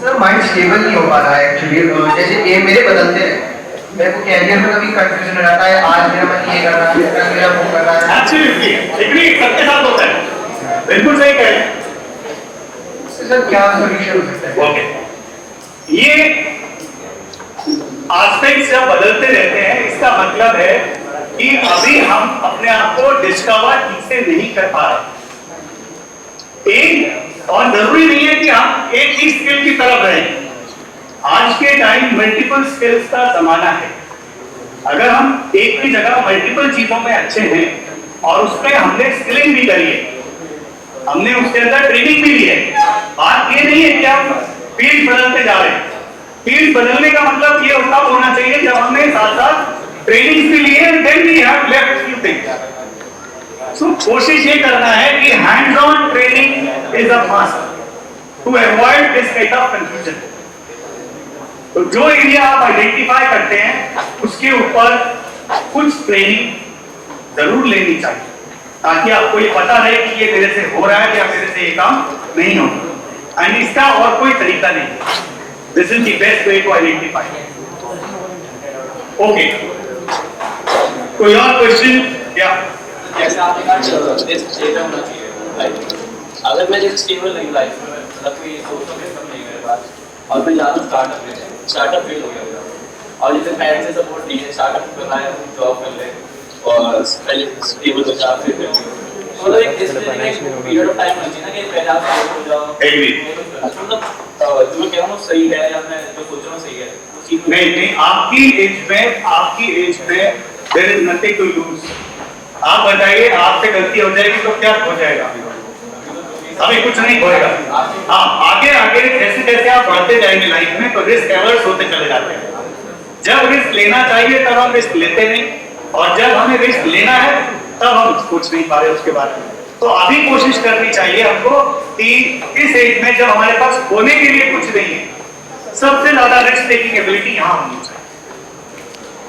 Sir mind stable नहीं हो पा रहा है actually. जैसे ये मेरे बदलते हैं मेरे को कैरियर में कभी कंफ्यूजन रहता है, आज मेरा मन ये कर रहा है, कल मेरा वो कर रहा है। एब्सोल्युटली, एग्री, सबके साथ होता है, बिल्कुल सही कह रहे हैं। सर क्या सॉल्यूशन हो सकता है? ओके, ये एस्पेक्ट्स जब बदलते रहते हैं, इसका मतलब है कि अभी हम अपने आप को डिस्कवर ठीक से नहीं कर पा रहे। एक और जरूरी नहीं है कि हम एक ही स्किल की तरफ रहें। आज के टाइम मल्टीपल स्किल्स का जमाना है। अगर हम एक ही जगह मल्टीपल चीजों में अच्छे हैं और उसमें हमने स्किलिंग भी करी है, हमने उसके अंदर ट्रेनिंग भी ली है, बात ये नहीं है कि हम फील्ड बदलते जा रहे हैं। फील्ड बदलने का मतलब ये होता होना चाहिए जब हमने साथ साथ ट्रेनिंग भी ली है, then we have left few things. So कोशिश ये करना है कि hands on training is a must to avoid this kind of confusion. तो जो एरिया आप आइडेंटिफाई करते हैं उसके ऊपर कुछ ट्रेनिंग जरूर लेनी चाहिए, ताकि आपको ये पता रहे कि ये मेरे से हो रहा है या मेरे से ये काम नहीं हो रहा। एंड इसका और कोई तरीका नहीं। This is the best way to identify. Okay, कोई और क्वेश्चन? या जैसे आपने कहा स्टेबल होना चाहिए लाइफ। अगर मैं जैसे स्टेबल नहीं लाइफ में, मतलब कोई सोचो कि सब नहीं मेरे पास, और मैं जाता हूँ स्टार्टअप फेल हो गया और जैसे पेरेंट्स से सपोर्ट नहीं है, स्टार्टअप करना है, जॉब कर ले और पहले स्टेबल हो जाए फिर मतलब एक पीरियड ऑफ टाइम होना चाहिए ना कि पहले आप स्टेबल हो जाओ। एग्री। मतलब जो मैं कह रहा हूँ सही है या मैं जो सोच रहा हूँ सही है? नहीं, आपकी एज में there is nothing to lose. आप बताइए, आपसे गलती हो जाएगी तो क्या हो जाएगा? अभी कुछ नहीं होएगा। हाँ, आगे आगे जैसे जैसे आप बढ़ते जाएंगे लाइफ में तो रिस्क एवर्स होते चले जाते हैं। जब रिस्क लेना चाहिए तब हम रिस्क लेते नहीं, और जब हमें रिस्क लेना है तब हम सोच नहीं पा रहे उसके बारे में। तो अभी कोशिश करनी चाहिए हमको कि इस एज में जब हमारे पास होने के लिए कुछ नहीं है, सबसे ज्यादा रिस्क टेकिंग एबिलिटी यहाँ होनी चाहिए।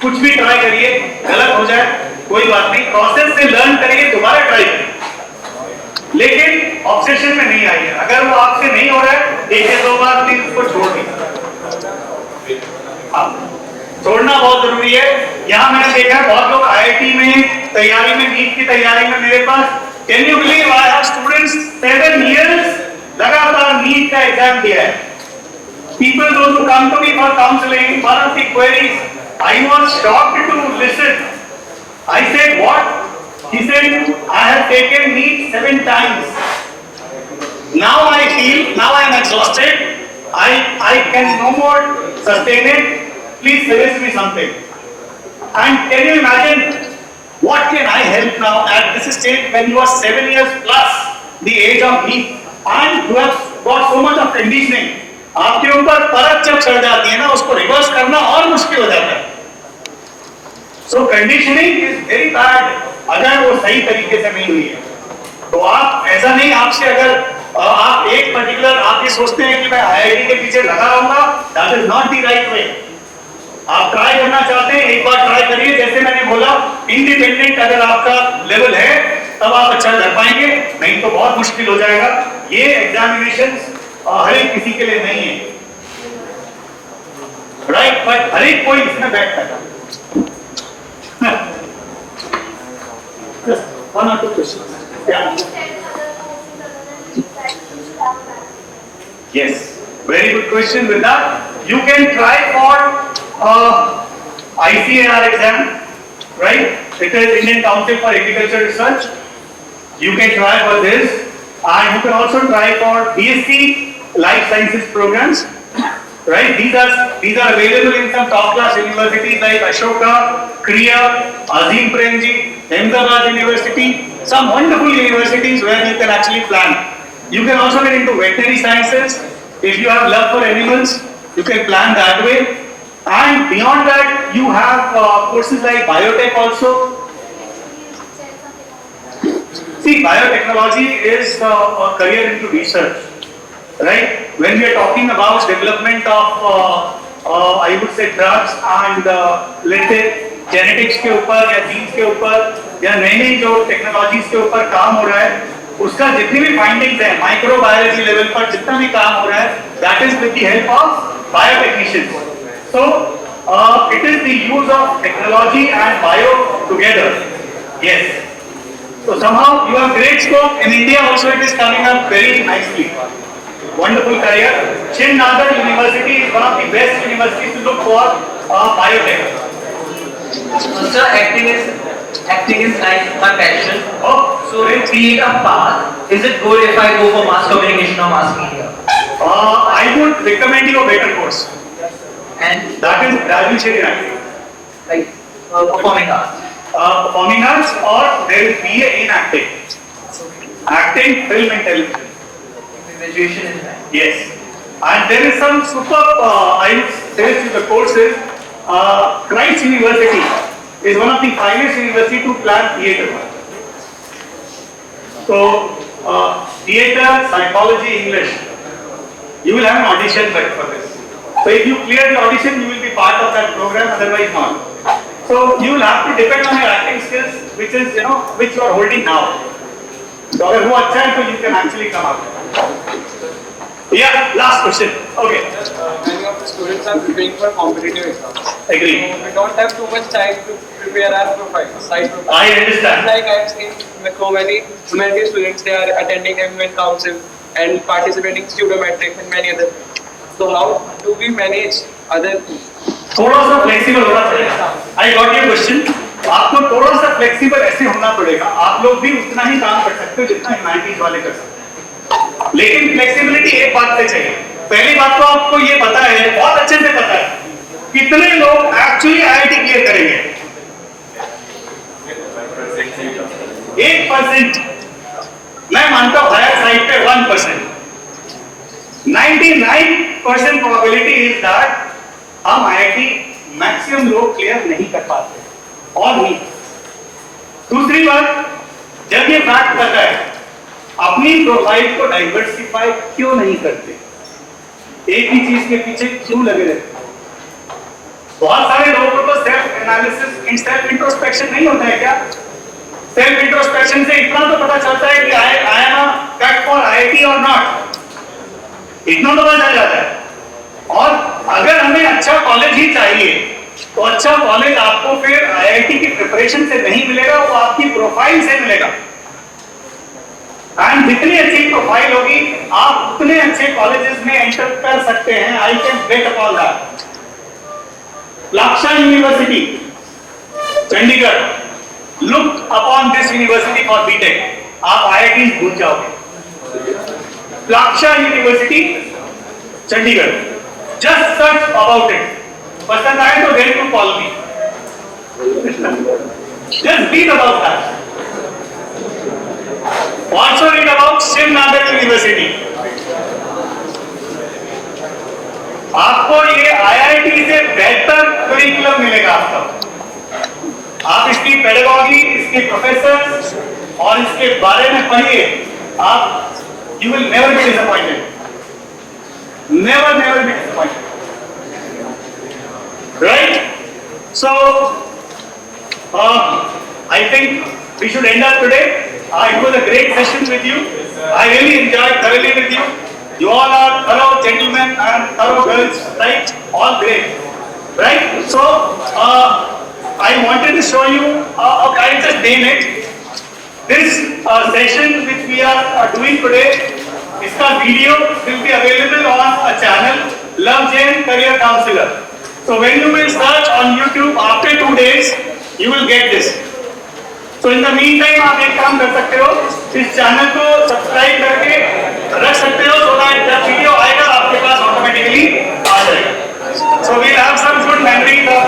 कुछ भी ट्राई करिए, गलत हो जाए कोई बात नहीं, प्रोसेस से लर्न करिए, दोबारा ट्राई करिए, लेकिन ऑब्सेशन में नहीं आइए। अगर वो आपसे नहीं हो रहा है, एक या दो बार प्लीज उसको छोड़ दीजिए। छोड़ना बहुत जरूरी है। यहाँ मैंने देखा है बहुत लोग आईआईटी में तैयारी में, नीट की तैयारी में, मेरे पास can you believe I have students 7 years लगातार नीट का एग्जाम दिया है। People those who come to me for counselling, one of the queries, I was shocked to listen. I said, what? He said, I have taken NEET 7 times. Now I feel, now I am exhausted. I can no more sustain it. Please suggest me something. And can you imagine, what can I help now at this stage when you are 7 years plus the age of NEET and you have got so much of conditioning? आपके ऊपर परत जब चढ़ जाती है ना, उसको reverse करना और मुश्किल हो जाता है। सो कंडीशनिंग इज वेरी बैड अगर वो सही तरीके से नहीं हुई है। तो आप ऐसा नहीं, आपसे अगर आप एक पर्टिकुलर आप ये सोचते हैं कि मैं आईआईटी के पीछे लगा रहूंगा, that is not the right way. आप ट्राई करना चाहते हैं, एक बार ट्राई करिए। जैसे मैंने बोला, इंडिपेंडेंट अगर आपका लेवल है तब आप अच्छा कर पाएंगे, नहीं तो बहुत मुश्किल हो जाएगा। ये एग्जामिनेशन हर एक किसी के लिए नहीं है, राइट? बट हर एक कोई इसमें बैठता है। One or two questions. Yeah. Yes, very good question. With that, you can try for ICAR exam, right? It is Indian Council for Agriculture Research. You can try for this, and you can also try for BSc Life Sciences programs, right? These are available in some top class universities like Ashoka, Kriya, Azim Premji, Ahmedabad University, some wonderful universities where you can actually plan. You can also get into veterinary sciences. If you have love for animals, you can plan that way. And beyond that, you have courses like biotech also. See, biotechnology is a career into research. Right? When we are talking about development of, I would say drugs and let's say genetics के ऊपर या genes के ऊपर या नई नई जो technologies के ऊपर काम हो रहा है, उसका जितनी भी findings है, microbiology level पर जितना भी काम हो रहा है, that is with the help of biotechnicians. So It is the use of technology and bio together. Yes. So somehow you have great scope. In India also it is coming up very nicely. Wonderful career. Nagar University is one of the best universities to look for biotech. Sir, acting is like my passion. Oh, So to create a path, is it good if I go for mass communication or mass media? I would recommend you a better course. And That is graduation in acting. like performing arts. Performing arts, or there is BA in acting. Acting, film and television. Graduation is that. Yes. And there is some super, I would say the courses, Christ University is one of the finest university to plan theatre. So, theatre, psychology, English, you will have an audition for this. So if you clear the audition, you will be part of that program, otherwise not. So you will have to depend on your acting skills, which is, which you are holding now. So अगर वो अच्छा है तो you can actually come up. Yeah, last question. Okay. Many of the students are preparing for competitive exams. Agree. So we don't have too much time to prepare our profile, side profile. I understand. Like I've seen so many students, they are attending MUN council and participating studiometrics and many other. So how do we manage other things? थोड़ा सा flexible होना पड़ेगा. I got your question. आपको थोड़ा सा flexible ऐसे होना पड़ेगा. आप लोग भी उतना ही काम कर सकते हो जितना ह्यूमैनिटीज वाले कर सकते हैं. लेकिन फ्लेक्सिबिलिटी एक बात से चाहिए. पहली बात तो आपको ये पता है, बहुत अच्छे से पता है, कितने लोग एक्चुअली आईआईटी क्लियर करेंगे? 1%. मैं मानता हूँ हायर साइड पे 1%. 99% प्रोबेबिलिटी इज दैट हम आईआईटी मैक्सिमम लोग क्लियर नहीं कर पाते और नहीं. दूसरी बात, जब ये फैक्ट पता है, अपनी प्रोफाइल को डाइवर्सिफाई क्यों नहीं करते? एक ही चीज के पीछे क्यों लगे रहते? बहुत सारे लोगों को तो सेल्फ एनालिसिस, सेल्फ इंट्रोस्पेक्शन नहीं होता है क्या? सेल्फ इंट्रोस्पेक्शन से इतना तो पता चलता है कि I am a cut for IIT और नॉट. इतना तो पता चल जाता है. और अगर हमें अच्छा कॉलेज ही चाहिए तो अच्छा कॉलेज आपको फिर आईआईटी की प्रिपरेशन से नहीं मिलेगा, वो आपकी प्रोफाइल से मिलेगा. एंड जितनी अच्छी प्रोफाइल होगी आप उतने अच्छे कॉलेजेस में एंटर कर सकते हैं. I can bet upon that. Laksha university Chandigarh, look upon this university for B Tech. आप आईआईटी भूल जाओगे. Laksha university Chandigarh, just search about it. पसंद आए तो then to call me. Just read about that. Also read about Shiv Nagar University. आपको ये IIT से बेहतर करिकुलम मिलेगा आपको. आप इसकी पेडागॉजी, इसके प्रोफेसर्स और इसके बारे में पढ़िए. आप you will never be disappointed. Never be disappointed. Right? So, I think we should end up today. It was a great session with you. I really enjoyed thoroughly with you. You all are thorough gentlemen and thorough girls, right? All great, right? So, I wanted to show you, I'll just name it. This session which we are doing today, इसका video will be available on a channel, Love Jain Career Counselor. So when you will search on YouTube after 2 days, you will get this. So in the meantime आप एक काम कर सकते हो, इस channel को subscribe करके रख सकते हो, so that जब वीडियो आएगा आपके पास ऑटोमेटिकली आ जाएगा. So we'll have some good memories of